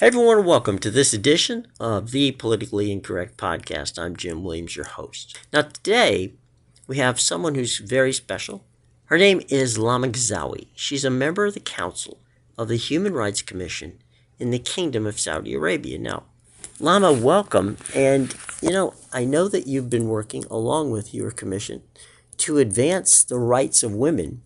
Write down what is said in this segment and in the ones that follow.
Hey everyone, welcome to this edition of the Politically Incorrect Podcast. I'm Jim Williams, your host. Now, today we have someone who's very special. Her name is Lama Ghazzawi. She's a member of the Council of the Human Rights Commission in the Kingdom of Saudi Arabia. Now, Lama, welcome. And, I know that you've been working along with your commission to advance the rights of women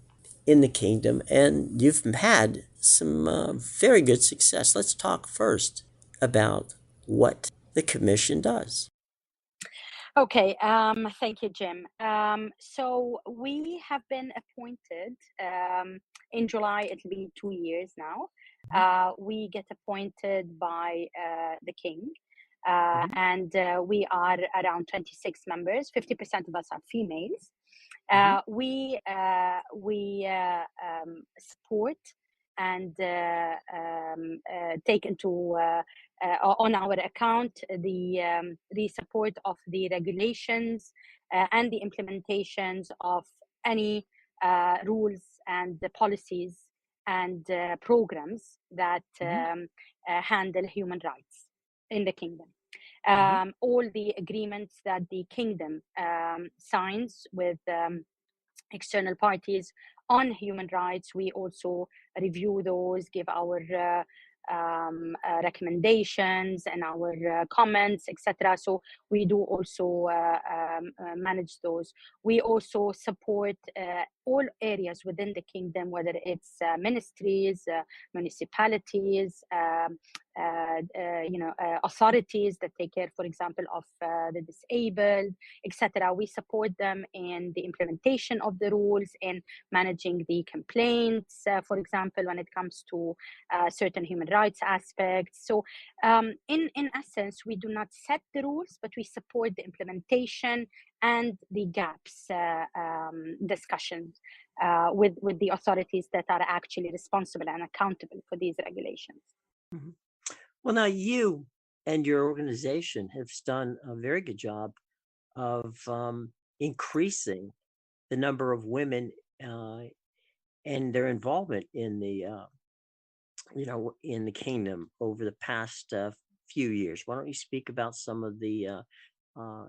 in the kingdom, and you've had some very good success. Let's talk first about what the commission does. Okay, thank you, Jim. So we have been appointed in July, it'll be 2 years now. We get appointed by the king, Mhm. and we are around 26 members. 50% of us are females. Mhm. We support and take into on our account the support of the regulations and the implementations of any rules and the policies and programs that Mhm. handle human rights in the kingdom. Mhm. All the agreements that the kingdom signs with external parties on human rights, we also review those, give our recommendations and our comments, etc. So we do also manage those. We also support all areas within the kingdom, whether it's ministries, municipalities, authorities that take care, for example, of the disabled, etc. We support them in the implementation of the rules, in managing the complaints, for example, when it comes to certain human rights aspects. So, in essence, we do not set the rules, but we support the implementation and the gaps discussions with the authorities that are actually responsible and accountable for these regulations. Mhm. Well, now you and your organization have done a very good job of increasing the number of women uh, and their involvement in in the kingdom over the past few years. Why don't you speak about some of the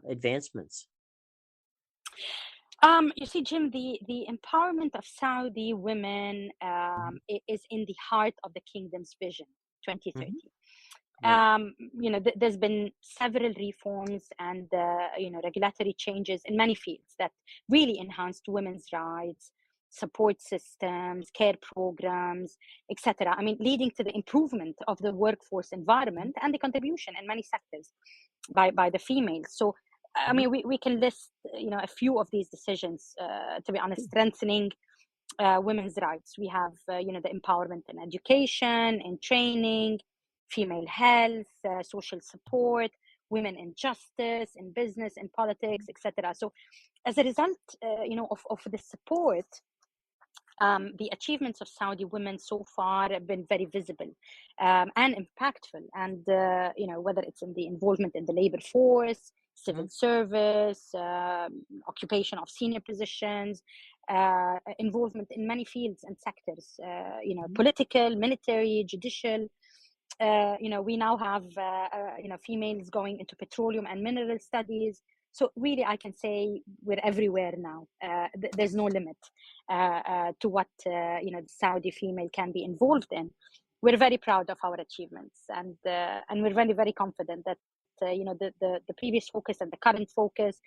advancements? You see, Jim, the empowerment of Saudi women Mhm. is in the heart of the kingdom's vision, Mhm. 2030. Right. There's been several reforms and regulatory changes in many fields that really enhanced women's rights, support systems, care programs, etc. I mean, leading to the improvement of the workforce environment and the contribution in many sectors by the females. So, I Mhm. mean, we can list a few of these decisions. To be honest, strengthening women's rights. We have, the empowerment in education, in training, female health, social support, women in justice, in business, in politics, etc. So, as a result, of the support, the achievements of Saudi women so far have been very visible and impactful. And whether it's in the involvement in the labor force, civil Mhm. service, occupation of senior positions, involvement in many fields and sectors, Mhm. political, military, judicial. We now have females going into petroleum and mineral studies. So really, I can say we're everywhere now. There's no limit to what the Saudi female can be involved in. We're very proud of our achievements, and we're very confident that the previous focus and the current focus,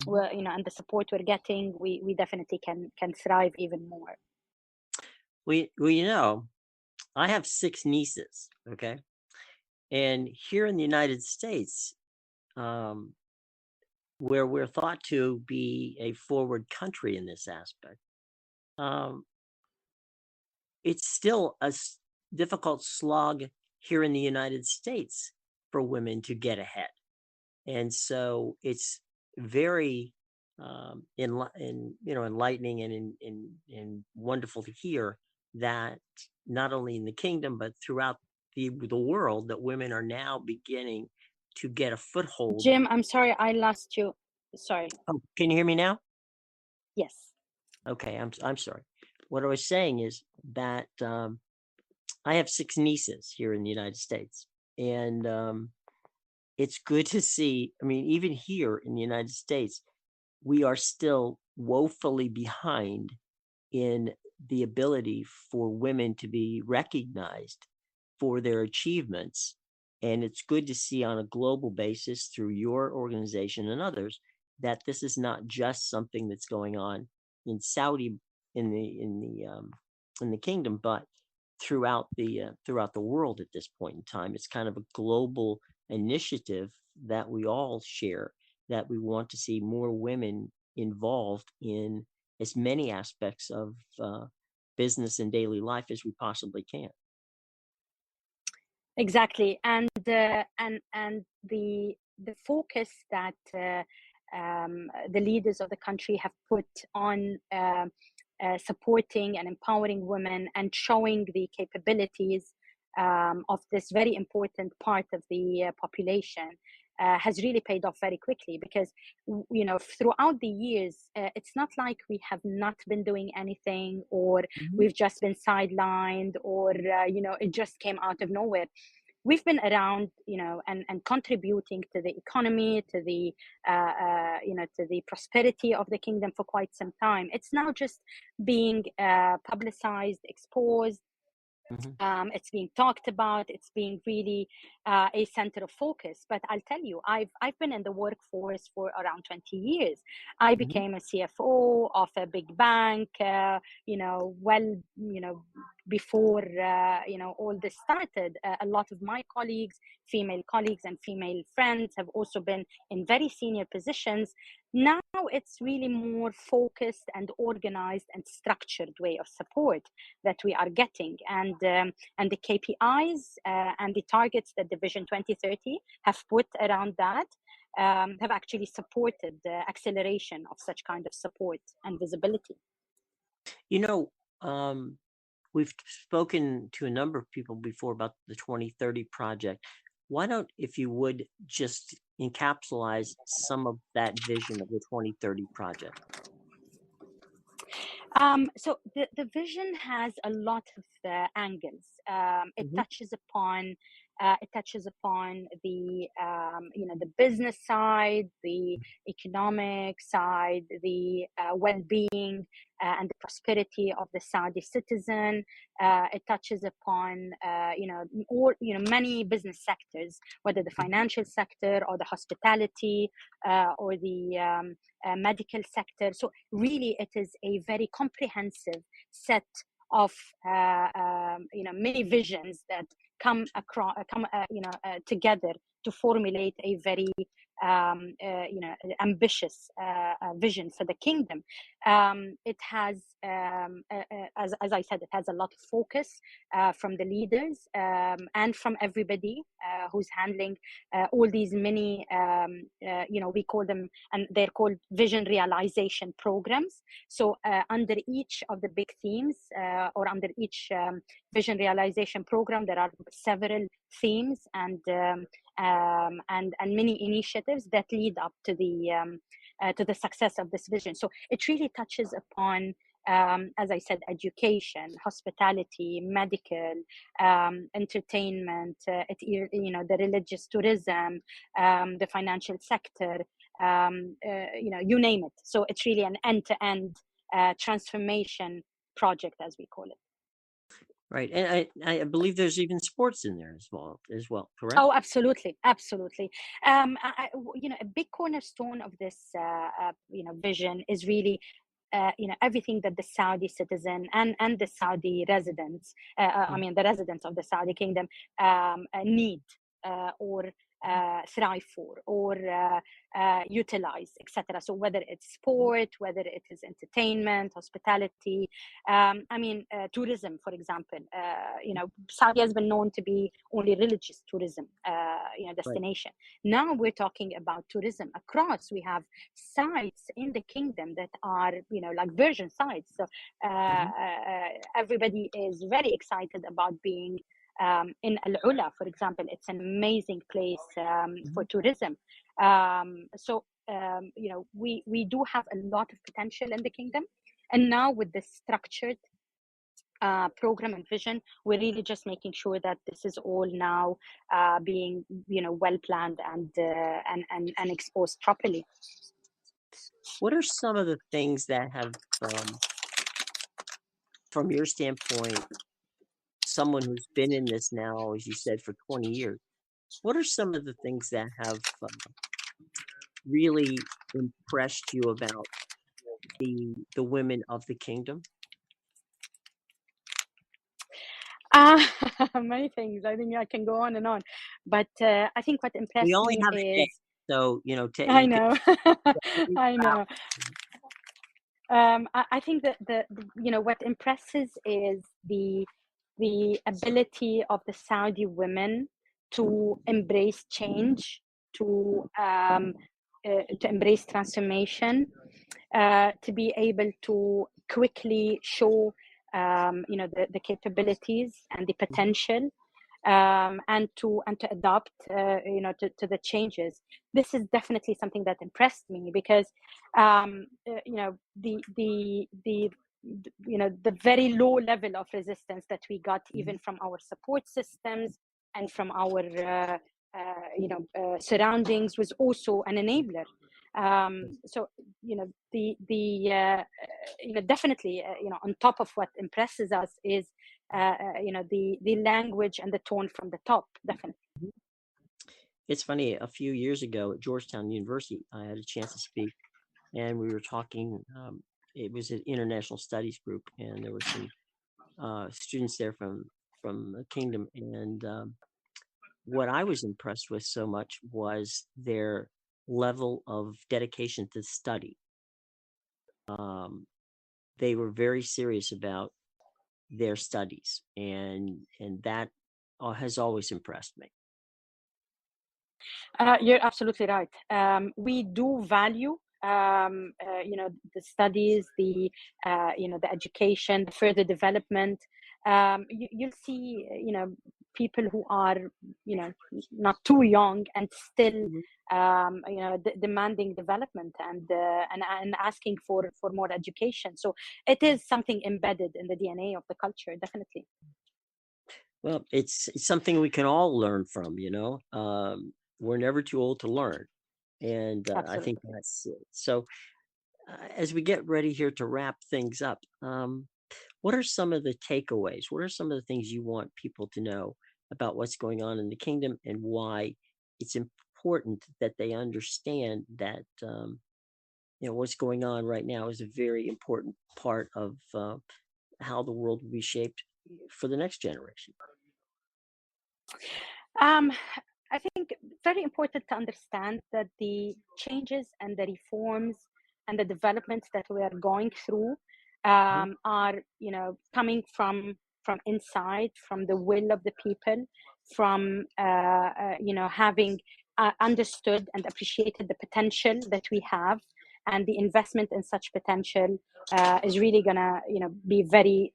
Mhm. and the support we're getting, we definitely can thrive even more. Well, I have six nieces. Okay, and here in the United States, um, where we're thought to be a forward country in this aspect, um, it's still difficult slog here in the United States for women to get ahead. And so it's very enlightening and wonderful to hear that not only in the kingdom but throughout the world that women are now beginning to get a foothold. Jim, I'm sorry I lost you. Sorry. Oh, can you hear me now? Yes. Okay, I'm sorry. What I was saying is that I have six nieces here in the United States, And it's good to see. I mean, even here in the United States, we are still woefully behind in the ability for women to be recognized for their achievements. And it's good to see on a global basis through your organization and others that this is not just something that's going on in Saudi in the kingdom, but throughout the world at this point in time. It's kind of a global initiative that we all share, that we want to see more women involved in as many aspects of business and daily life as we possibly can. Exactly, and the focus that the leaders of the country have put on supporting and empowering women and showing the capabilities of this very important part of the population has really paid off very quickly, because throughout the years it's not like we have not been doing anything, or Mhm. we've just been sidelined, or it just came out of nowhere. We've been around, and contributing to the economy, to the to the prosperity of the kingdom for quite some time. It's now just being publicized, exposed. Mhm. It's being talked about. It's being really a center of focus. But I'll tell you, I've been in the workforce for around 20 years. I Mhm. became a CFO of a big bank. Before all this started, a lot of my colleagues, female colleagues, and female friends have also been in very senior positions. Now it's really more focused and organized and structured way of support that we are getting, and the KPIs and the targets that the Vision 2030 have put around that have actually supported the acceleration of such kind of support and visibility. You know, we've spoken to a number of people before about the 2030 project. Why don't, if you would, just encapsulize some of that vision of the 2030 project? So the vision has a lot of angles. Mhm. It touches upon the the business side, the economic side, the well-being and the prosperity of the Saudi citizen. It touches upon many business sectors, whether the Mhm. financial sector or the hospitality or the medical sector. So really, it is a very comprehensive set of many visions that come across, together to formulate a very ambitious vision for the kingdom. It has, as I said, it has a lot of focus from the leaders and from everybody who's handling all these many, we call them, and they're called vision realization programs. So under each of the big themes, or under each vision realization program, there are several themes and many initiatives that lead up to the success of this vision. So it really touches upon, as I said, education, hospitality, medical, entertainment, the religious tourism, the financial sector, you name it. So it's really an end-to-end transformation project, as we call it. Right, and I believe there's even sports in there as well, correct? Oh, absolutely, absolutely. A big cornerstone of this, vision is really, everything that the Saudi citizen and the Saudi residents, Mhm. the residents of the Saudi kingdom need or thrive for, or utilize, etc. So whether it's sport, whether it is entertainment, hospitality, tourism, for example. Saudi has been known to be only religious tourism, Right. destination. Now we're talking about tourism across. We have sites in the kingdom that are, like version sites. So Mhm. everybody is very excited about being in Al Ula, for example. It's an amazing place for Mhm. tourism. We do have a lot of potential in the kingdom, and now with the structured program and vision. We're really just making sure that this is all now being, well planned and exposed properly. What are some of the things that have, from your standpoint, someone who's been in this now, as you said, for 20 years, what are some of the things that have really impressed you about the women of the kingdom? Uh, many things. I think I can go on and on, but I think what We impressed only me have a day, is, so I you could know, think I about. know. I think that what impresses is the ability of the Saudi women to embrace change, to embrace transformation, to be able to quickly show the capabilities and the potential, and to adapt to the changes. This is definitely something that impressed me because the very low level of resistance that we got even from our support systems and from our surroundings was also an enabler. So definitely on top of what impresses us is the language and the tone from the top, definitely. It's funny, a few years ago at Georgetown University, I had a chance to speak, and we were talking. It was an international studies group, and there were some students there from the kingdom. And what I was impressed with so much was their level of dedication to study. They were very serious about their studies, and that has always impressed me. You're absolutely right. We do value, the studies, the education, the further development. You'll see, people who are, not too young and still, Mhm. demanding development and asking for more education. So it is something embedded in the DNA of the culture, definitely. Well, it's something we can all learn from, we're never too old to learn. And I think Absolutely. that's it. So, as we get ready here to wrap things up, what are some of the takeaways? What are some of the things you want people to know about what's going on in the kingdom and why it's important that they understand that what's going on right now is a very important part of how the world will be shaped for the next generation. Um, I think very important to understand that the changes and the reforms and the developments that we are going through Mhm. are, coming from inside, from the will of the people, from having understood and appreciated the potential that we have, and the investment in such potential is really gonna, be very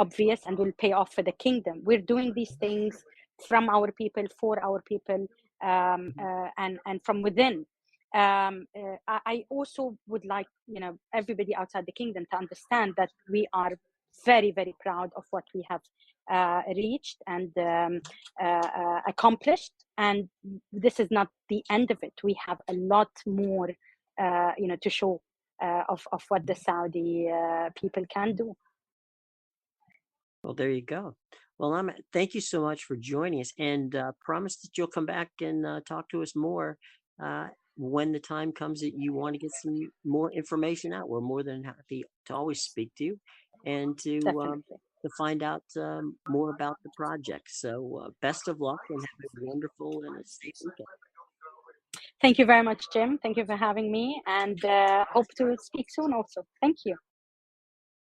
obvious and will pay off for the kingdom. We're doing these things from our people, for our people, and from within. I also would like everybody outside the kingdom to understand that we are very, very proud of what we have reached and accomplished, and this is not the end of it. We have a lot more to show of what the Saudi people can do. Well, there you go. Well, thank you so much for joining us, and promise that you'll come back and talk to us more uh, when the time comes that you want to get some more information out. We're more than happy to always speak to you and Definitely. to find out more about the project. So, best of luck and have a wonderful and a safe weekend. Thank you very much, Jim. Thank you for having me, and hope to speak soon also. Thank you.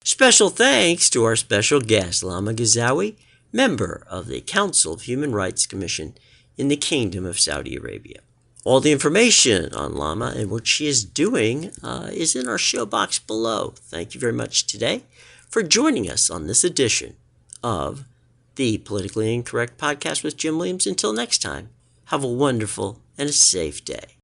Special thanks to our special guest, Lama Ghazzawi, member of the Council of Human Rights Commission in the Kingdom of Saudi Arabia. All the information on Lama and what she is doing is in our show box below. Thank you very much today for joining us on this edition of the Politically Incorrect Podcast with Jim Williams. Until next time, have a wonderful and a safe day.